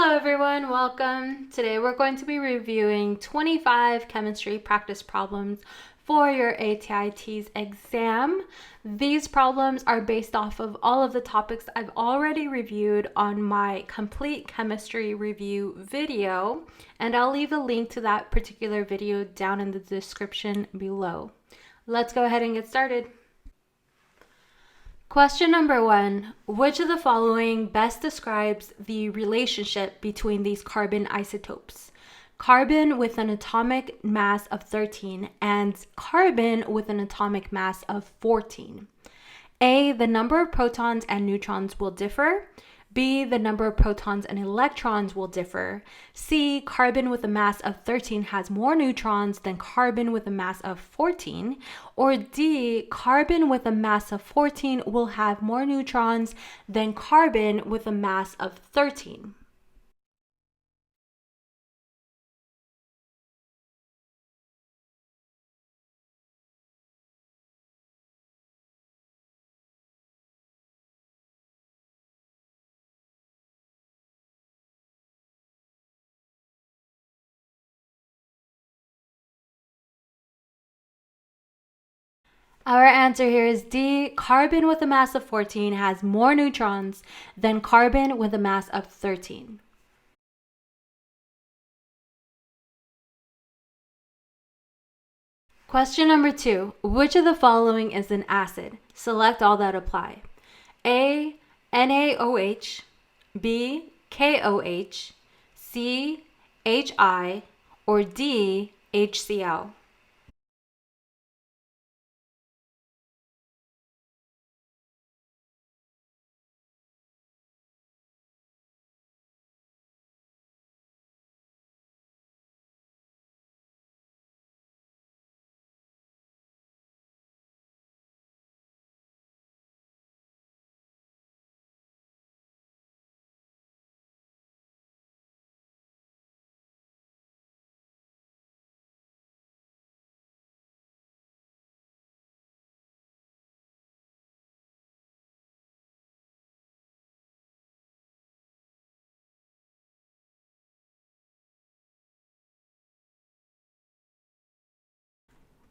Hello everyone, welcome. Today we're going to be reviewing 25 chemistry practice problems for your ATI TEAS exam. These problems are based off of all of the topics I've already reviewed on my complete chemistry review video, and I'll leave a link to that particular video down in the description below. Let's go ahead and get started. Question number 1. Which of the following best describes the relationship between these carbon isotopes? Carbon with an atomic mass of 13 and carbon with an atomic mass of 14. A, the number of protons and neutrons will differ. B, the number of protons and electrons will differ. C, carbon with a mass of 13 has more neutrons than carbon with a mass of 14. Or D, carbon with a mass of 14 will have more neutrons than carbon with a mass of 13. Our answer here is D. Carbon with a mass of 14 has more neutrons than carbon with a mass of 13. Question number 2. Which of the following is an acid? Select all that apply. A, NaOH, B, KOH, C, HI, or D, HCl.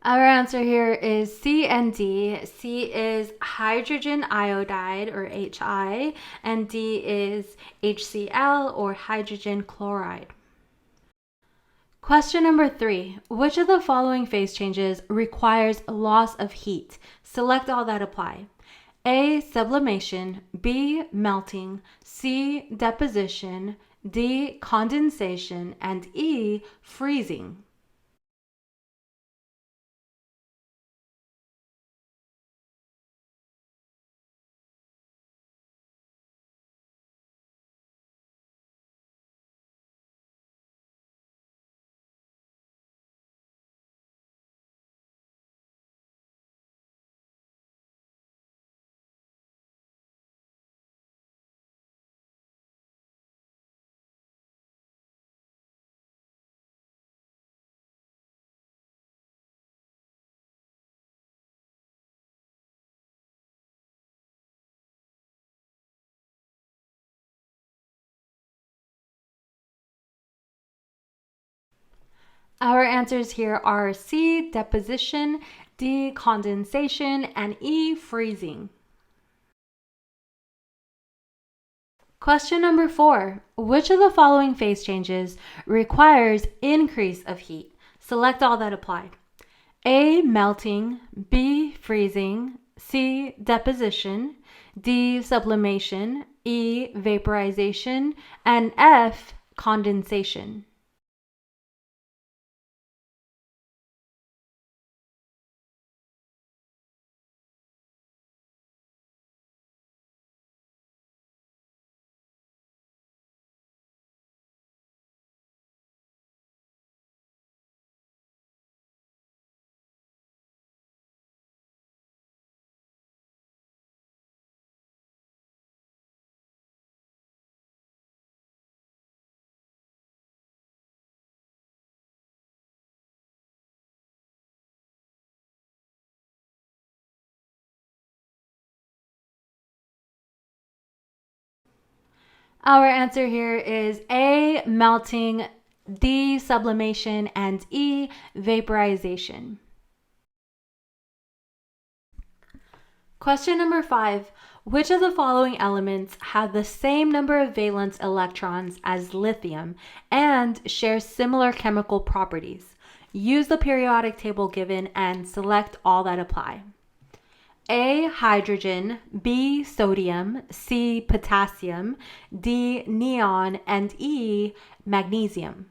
Our answer here is C and D. C is hydrogen iodide, or HI, and D is HCl, or hydrogen chloride. Question number 3. Which of the following phase changes requires loss of heat? Select all that apply. A, sublimation, B, melting, C, deposition, D, condensation, and E, freezing. Our answers here are C, deposition, D, condensation, and E, freezing. Question number 4. Which of the following phase changes requires increase of heat? Select all that apply. A, melting, B, freezing, C, deposition, D, sublimation, E, vaporization, and F, condensation. Our answer here is A, melting, D, sublimation, and E, vaporization. Question number 5. Which of the following elements have the same number of valence electrons as lithium and share similar chemical properties? Use the periodic table given and select all that apply. A, hydrogen, B, sodium, C, potassium, D, neon, and E, magnesium.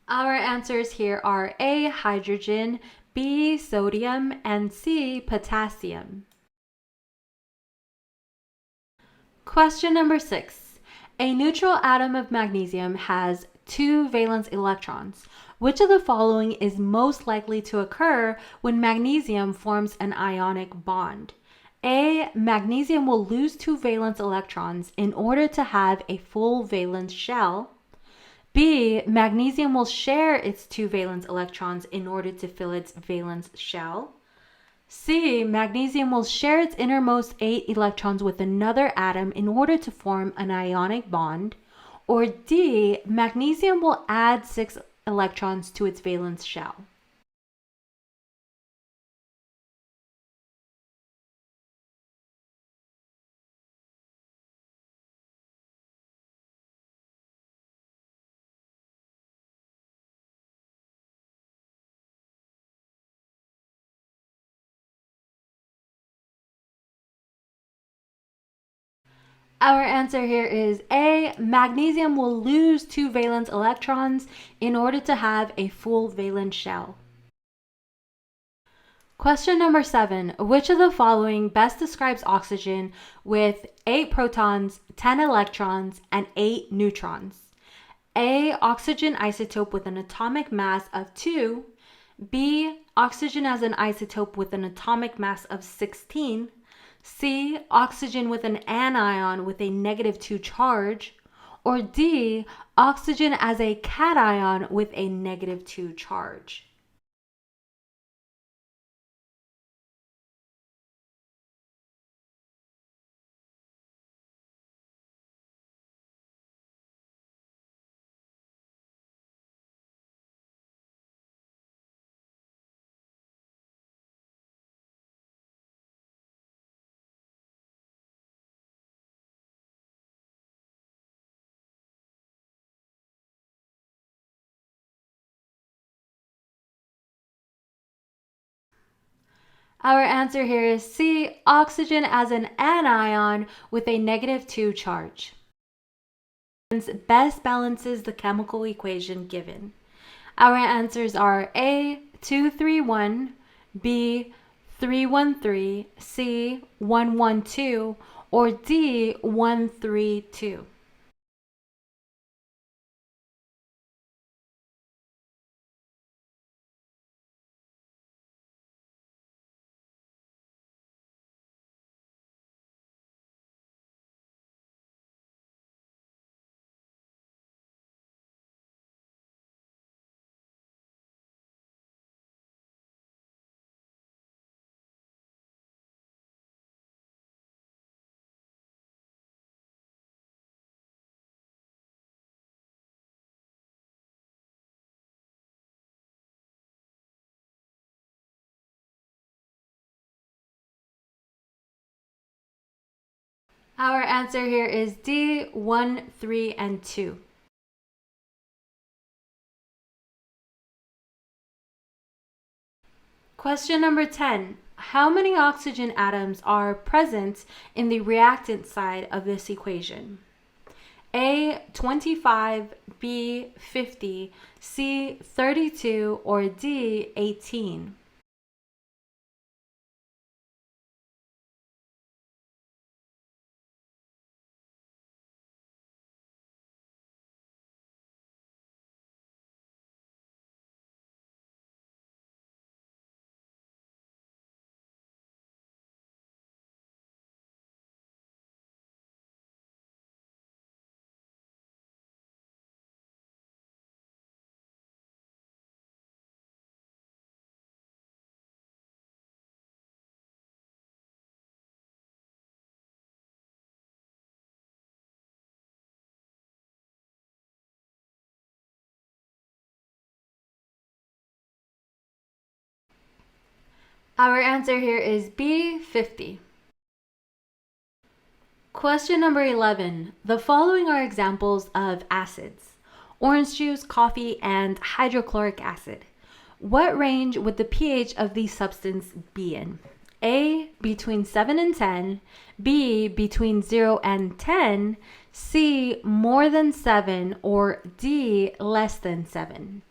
Our answers here are A, hydrogen, B, sodium, and C, potassium. Question number 6. A neutral atom of magnesium has 2 valence electrons. Which of the following is most likely to occur when magnesium forms an ionic bond? A, magnesium will lose 2 valence electrons in order to have a full valence shell. B, magnesium will share its 2 valence electrons in order to fill its valence shell. C, magnesium will share its innermost 8 electrons with another atom in order to form an ionic bond. Or D, magnesium will add 6 electrons to its valence shell. Our answer here is A, magnesium will lose 2 valence electrons in order to have a full valence shell. Question number 7. Which of the following best describes oxygen with 8 protons, 10 electrons, and 8 neutrons? A, oxygen isotope with an atomic mass of 2. B, oxygen as an isotope with an atomic mass of 16. C, oxygen with an anion with a -2 charge. Or D, oxygen as a cation with a -2 charge. Our answer here is C, oxygen as an anion with a -2 charge. Best balances the chemical equation given. Our answers are A, 231, B, 313, C, 112, or D, 132. Our answer here is D, 1, 3, and 2. Question number 10. How many oxygen atoms are present in the reactant side of this equation? A, 25, B, 50, C, 32, or D, 18. Our answer here is B, 50. Question number 11. The following are examples of acids: orange juice, coffee, and hydrochloric acid. What range would the pH of these substances be in? A, between 7 and 10, B, between 0 and 10, C, more than 7, or D, less than 7.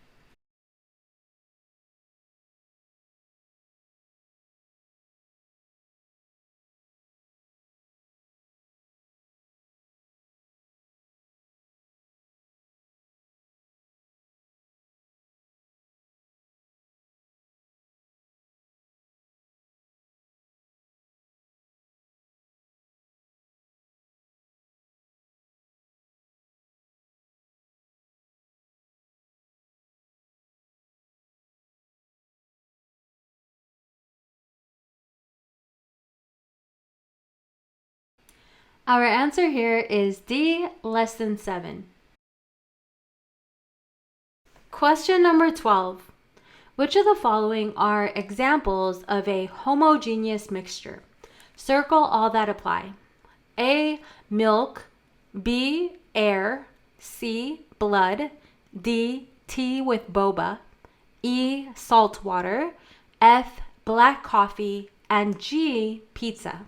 Our answer here is D, less than 7. Question number 12. Which of the following are examples of a homogeneous mixture? Circle all that apply. A, milk, B, air, C, blood, D, tea with boba, E, salt water, F, black coffee, and G, pizza.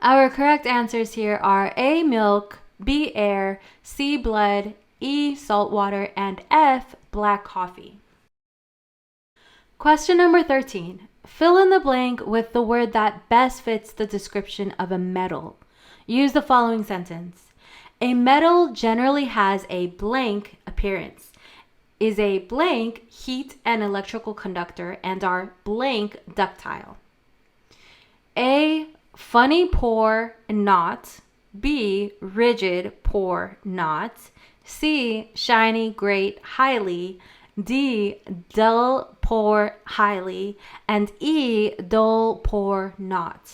Our correct answers here are A, milk, B, air, C, blood, E, salt water, and F, black coffee. Question number 13. Fill in the blank with the word that best fits the description of a metal. Use the following sentence. A metal generally has a blank appearance, is a blank heat and electrical conductor, and are blank ductile. A, funny, poor, not. B, rigid, poor, not. C, shiny, great, highly. D, dull, poor, highly. And E, dull, poor, not.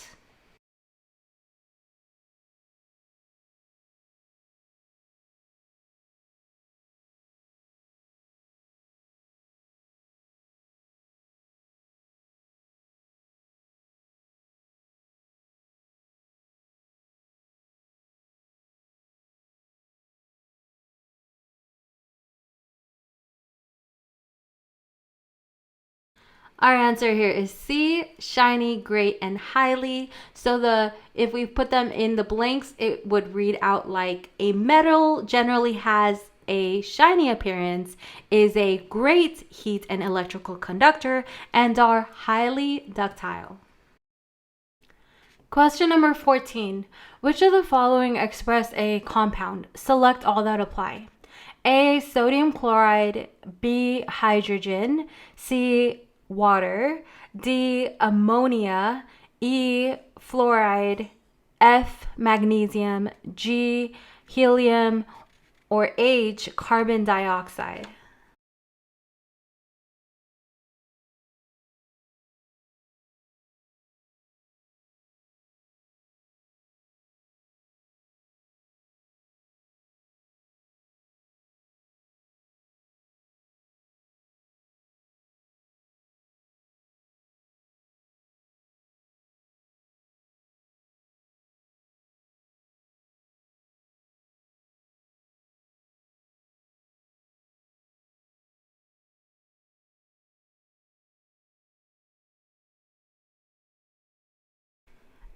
Our answer here is C, shiny, great, and highly. So if we put them in the blanks, it would read out like a metal generally has a shiny appearance, is a great heat and electrical conductor, and are highly ductile. Question number 14. Which of the following express a compound? Select all that apply. A, sodium chloride, B, hydrogen, C, water, D, ammonia, E, fluoride, F, magnesium, G, helium, or H, carbon dioxide.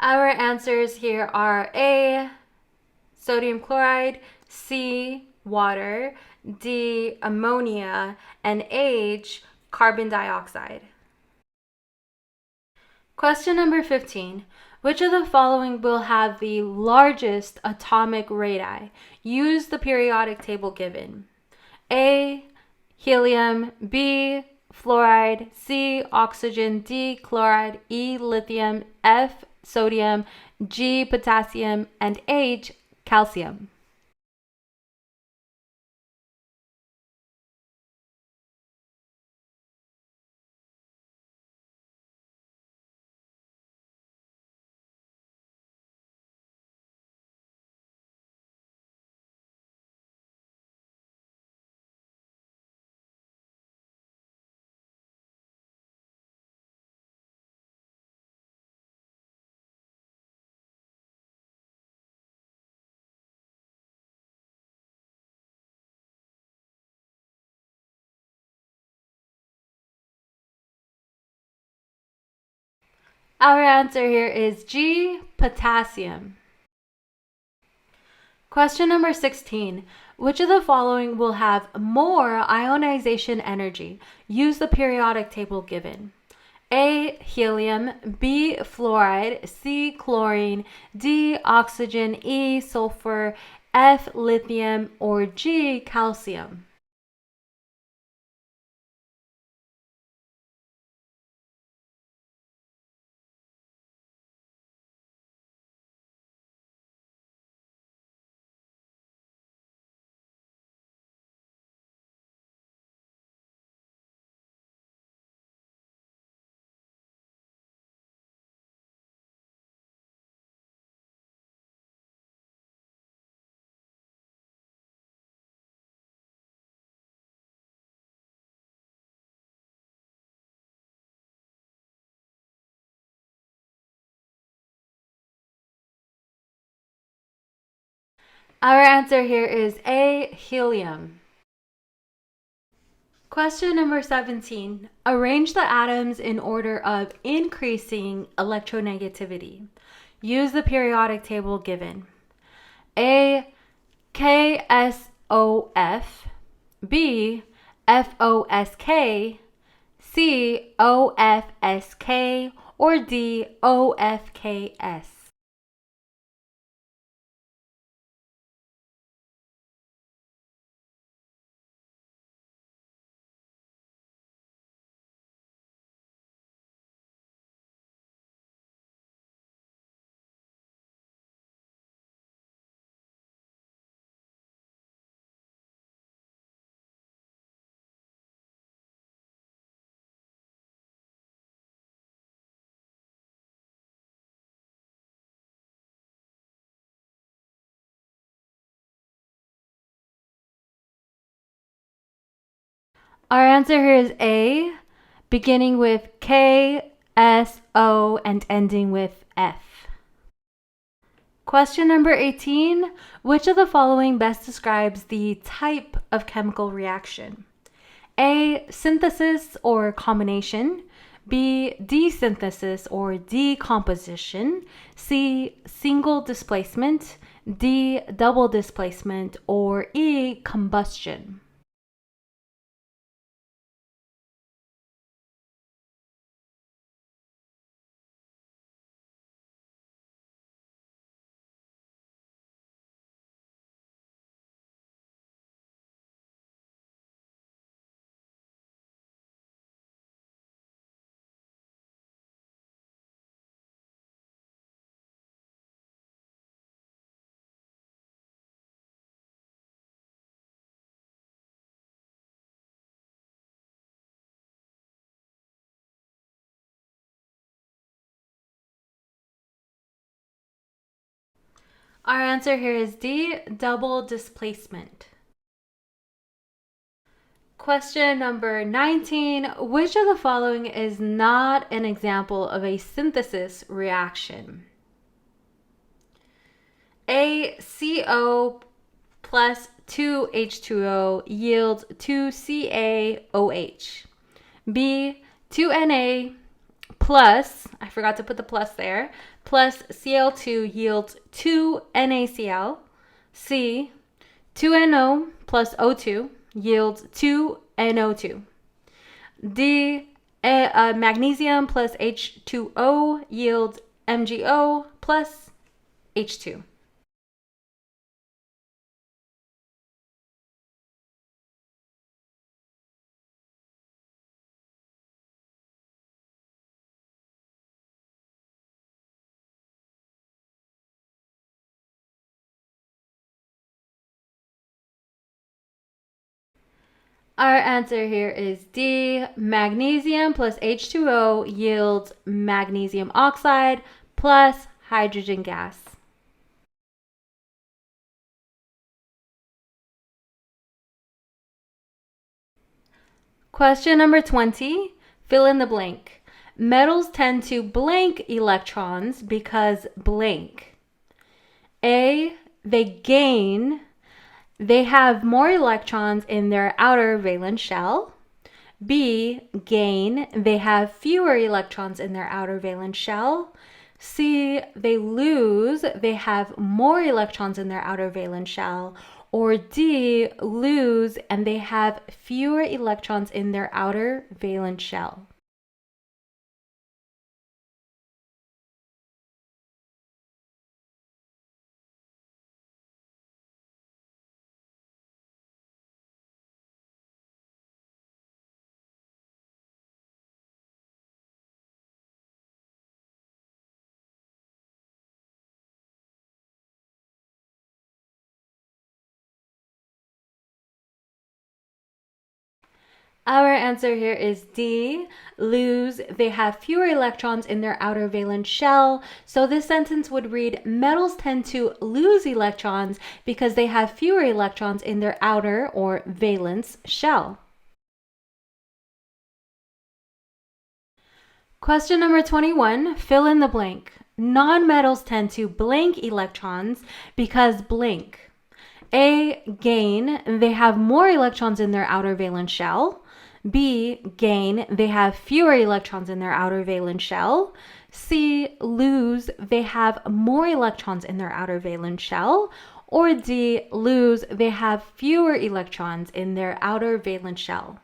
Our answers here are A, sodium chloride, C, water, D, ammonia, and H, carbon dioxide. Question number 15. Which of the following will have the largest atomic radii? Use the periodic table given. A, helium, B, fluoride, C, oxygen, D, chloride, E, lithium, F, sodium, G, potassium, and H, calcium. Our answer here is G, potassium. Question number 16. Which of the following will have more ionization energy? Use the periodic table given. A, helium, B, fluoride, C, chlorine, D, oxygen, E, sulfur, F, lithium, or G, calcium. Our answer here is A, helium. Question number 17. Arrange the atoms in order of increasing electronegativity. Use the periodic table given. A, KSOF, B, FOSK, C, OFSK, or D, OFKS. Our answer here is A, beginning with K, S, O, and ending with F. Question number 18. Which of the following best describes the type of chemical reaction? A, synthesis or combination. B, desynthesis or decomposition. C, single displacement. D, double displacement. Or E, combustion. Our answer here is D, double displacement. Question number 19. Which of the following is not an example of a synthesis reaction? A, CO plus 2H2O yields 2CaOH. B, 2Na plus, I forgot to put the plus there, plus Cl2 yields 2NaCl. C, 2NO plus O2 yields 2NO2. D, magnesium plus H2O yields MgO plus H2. Our answer here is D. Magnesium plus H2O yields magnesium oxide plus hydrogen gas. Question number 20, fill in the blank. Metals tend to blank electrons because blank. A, they have more electrons in their outer valence shell. B, they have fewer electrons in their outer valence shell. C, they have more electrons in their outer valence shell. Or D, lose and they have fewer electrons in their outer valence shell. Our answer here is D, lose. They have fewer electrons in their outer valence shell. So this sentence would read, metals tend to lose electrons because they have fewer electrons in their outer or valence shell. Question number 21, fill in the blank. Non-metals tend to blank electrons because blank. A, they have more electrons in their outer valence shell. B, they have fewer electrons in their outer valence shell. C, lose, they have more electrons in their outer valence shell. Or D, lose, they have fewer electrons in their outer valence shell.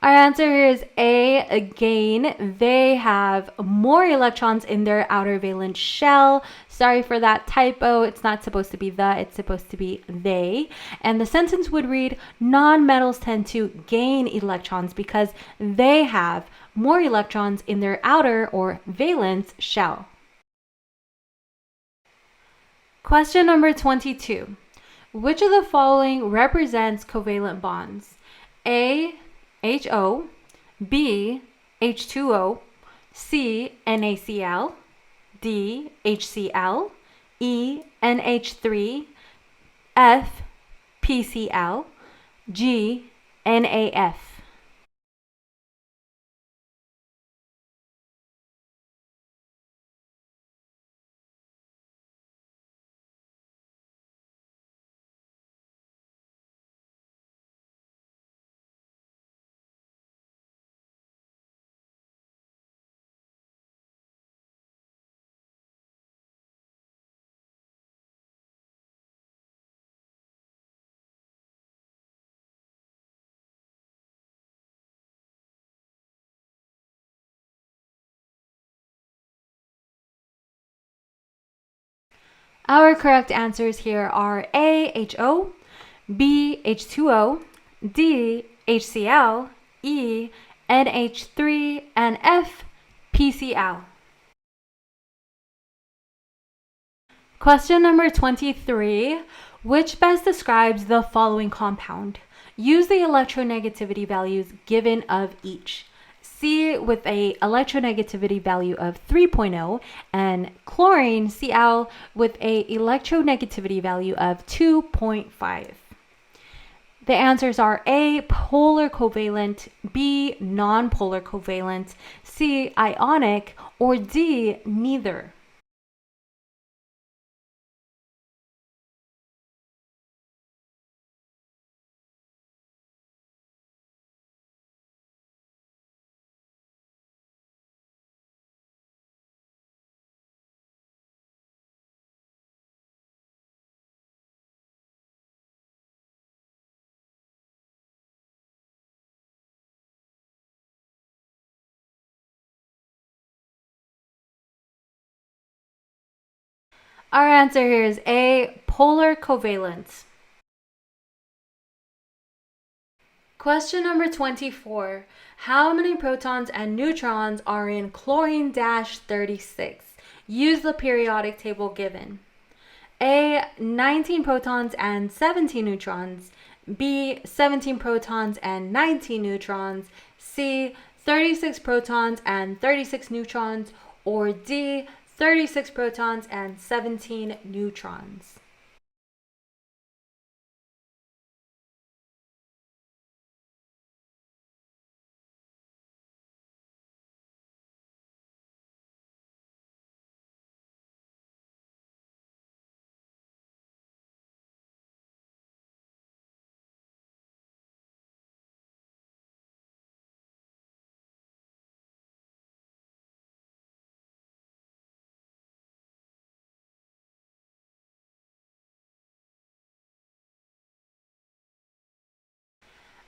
Our answer here is A. Again, they have more electrons in their outer valence shell. Sorry for that typo. It's not supposed to be the, it's supposed to be they. And the sentence would read, non-metals tend to gain electrons because they have more electrons in their outer or valence shell. Question number 22. Which of the following represents covalent bonds? A, HO, B, H2O, C, NaCl, D, HCl, E, NH3, F, PCl, G, NaF. Our correct answers here are A, HO, B, H2O, D, HCl, E, NH3, and F, PCl. Question number 23. Which best describes the following compound? Use the electronegativity values given of each. C with a electronegativity value of 3.0 and chlorine Cl with a electronegativity value of 2.5. The answers are A, polar covalent, B, non-polar covalent, C, ionic, or D, neither. Our answer here is A, polar covalent. Question number 24. How many protons and neutrons are in chlorine-36? Use the periodic table given. A, 19 protons and 17 neutrons. B, 17 protons and 19 neutrons. C, 36 protons and 36 neutrons. Or D, 36 protons and 17 neutrons.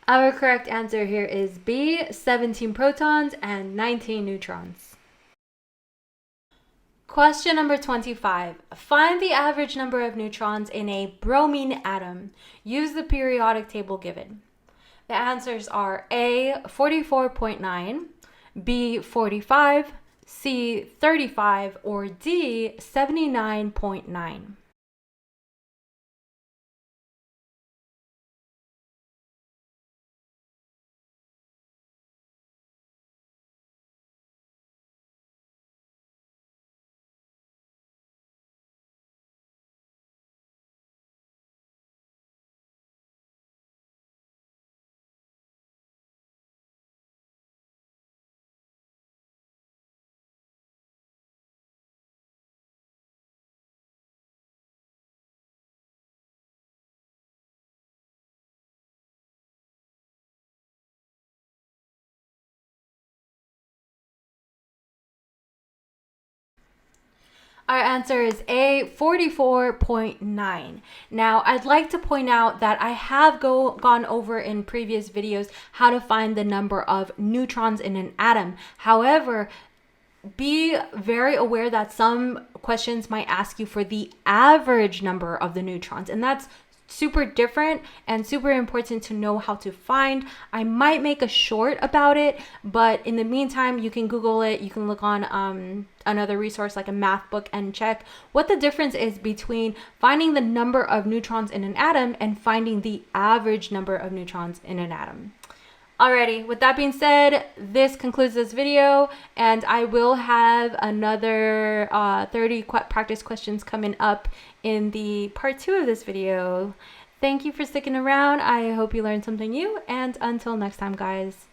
Our correct answer here is B, 17 protons and 19 neutrons. Question number 25. Find the average number of neutrons in a bromine atom. Use the periodic table given. The answers are A, 44.9, B, 45, C, 35, or D, 79.9. Our answer is A, 44.9. Now, I'd like to point out that I have gone over in previous videos how to find the number of neutrons in an atom. However, be very aware that some questions might ask you for the average number of the neutrons, and that's super different and super important to know how to find. I might make a short about it, but in the meantime, you can Google it. You can look on another resource like a math book and check what the difference is between finding the number of neutrons in an atom and finding the average number of neutrons in an atom. Alrighty, with that being said, this concludes this video, and I will have another 30 practice questions coming up in the part 2 of this video. Thank you for sticking around. I hope you learned something new, and until next time, guys.